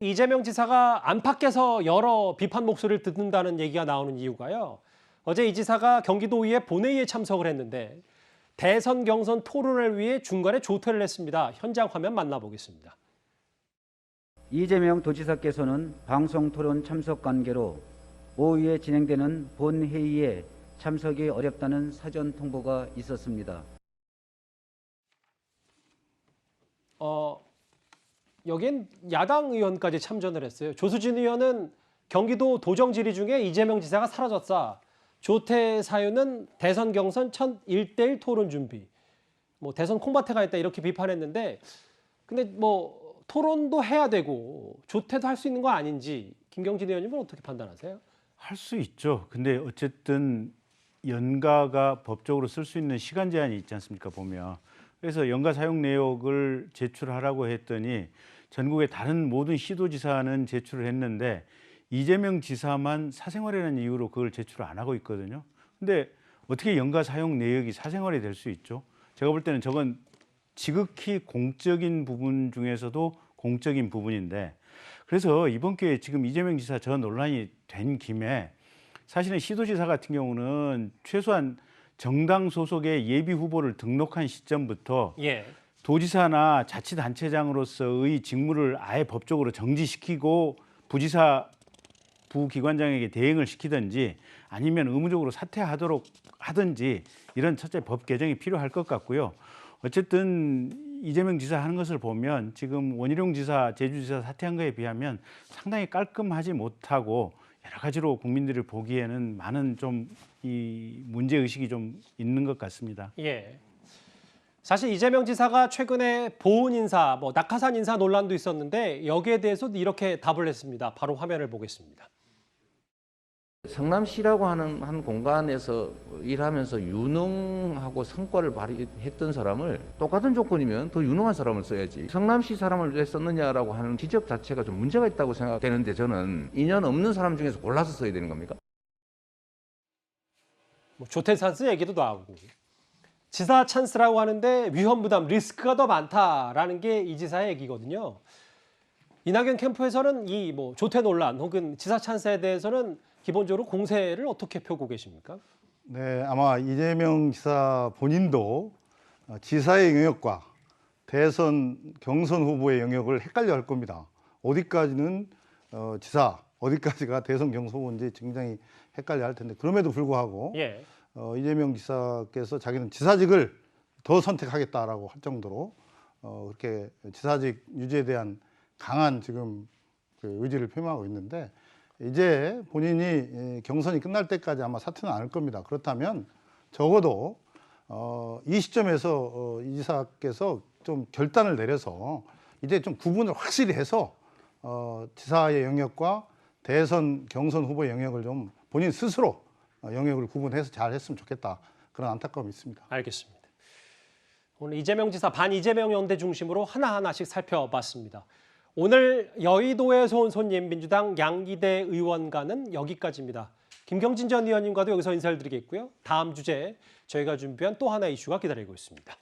이재명 지사가 안팎에서 여러 비판 목소리를 듣는다는 얘기가 나오는 이유가요. 어제 이 지사가 경기도의회 본회의에 참석을 했는데 대선 경선 토론을 위해 중간에 조퇴를 했습니다. 현장 화면 만나보겠습니다. 이재명 도지사께서는 방송 토론 참석 관계로 오후에 진행되는 본회의에 참석이 어렵다는 사전 통보가 있었습니다. 여긴 야당 의원까지 참전을 했어요. 조수진 의원은 경기도 도정 질의 중에 이재명 지사가 사라졌다. 조퇴 사유는 대선 경선 첫 1대1 토론 준비. 대선 콩밭에 있다 이렇게 비판했는데 근데 토론도 해야 되고 조퇴도 할 수 있는 거 아닌지 김경진 의원님은 어떻게 판단하세요? 할 수 있죠. 근데 어쨌든 연가가 법적으로 쓸 수 있는 시간 제한이 있지 않습니까, 보면. 그래서 연가 사용 내역을 제출하라고 했더니 전국의 다른 모든 시도지사는 제출을 했는데 이재명 지사만 사생활이라는 이유로 그걸 제출을 안 하고 있거든요. 근데 어떻게 연가 사용 내역이 사생활이 될 수 있죠? 제가 볼 때는 저건 지극히 공적인 부분 중에서도 공적인 부분인데, 그래서 이번 기회에 지금 이재명 지사 저 논란이 된 김에 사실은 시도지사 같은 경우는 최소한 정당 소속의 예비 후보를 등록한 시점부터 도지사나 자치단체장으로서의 직무를 아예 법적으로 정지시키고 부지사 부기관장에게 대행을 시키든지 아니면 의무적으로 사퇴하도록 하든지 이런 첫째 법 개정이 필요할 것 같고요. 어쨌든 이재명 지사 하는 것을 보면 지금 원희룡 지사, 제주지사 사퇴한 거에 비하면 상당히 깔끔하지 못하고 여러 가지로 국민들이 보기에는 많은 좀 이 문제 의식이 좀 있는 것 같습니다. 예. 사실 이재명 지사가 최근에 보훈 인사, 낙하산 인사 논란도 있었는데 여기에 대해서도 이렇게 답을 했습니다. 바로 화면을 보겠습니다. 성남시라고 하는 한 공간에서 일하면서 유능하고 성과를 발휘했던 사람을 똑같은 조건이면 더 유능한 사람을 써야지. 성남시 사람을 왜 썼느냐라고 하는 지적 자체가 좀 문제가 있다고 생각되는데, 저는 인연 없는 사람 중에서 골라서 써야 되는 겁니까? 조퇴 찬스 얘기도 나오고 지사 찬스라고 하는데 위험 부담 리스크가 더 많다라는 게 이 지사의 얘기거든요. 이낙연 캠프에서는 이 조퇴 논란 혹은 지사 찬스에 대해서는 기본적으로 공세를 어떻게 펴고 계십니까? 네, 아마 이재명 지사 본인도 지사의 영역과 대선 경선 후보의 영역을 헷갈려 할 겁니다. 어디까지는 지사, 어디까지가 대선 경선 후보인지 굉장히 헷갈려 할 텐데, 그럼에도 불구하고 이재명 지사께서 자기는 지사직을 더 선택하겠다라고 할 정도로 그렇게 지사직 유지에 대한 강한 지금 의지를 표명하고 있는데, 이제 본인이 경선이 끝날 때까지 아마 사퇴는 않을 겁니다. 그렇다면 적어도 이 시점에서 이 지사께서 좀 결단을 내려서 이제 좀 구분을 확실히 해서 지사의 영역과 대선 경선 후보의 영역을 좀 본인 스스로 영역을 구분해서 잘 했으면 좋겠다, 그런 안타까움이 있습니다. 알겠습니다. 오늘 이재명 지사 반 이재명 연대 중심으로 하나하나씩 살펴봤습니다. 오늘 여의도에서 온 손님 민주당 양기대 의원과는 여기까지입니다. 김경진 전 의원님과도 여기서 인사를 드리겠고요. 다음 주제 저희가 준비한 또 하나의 이슈가 기다리고 있습니다.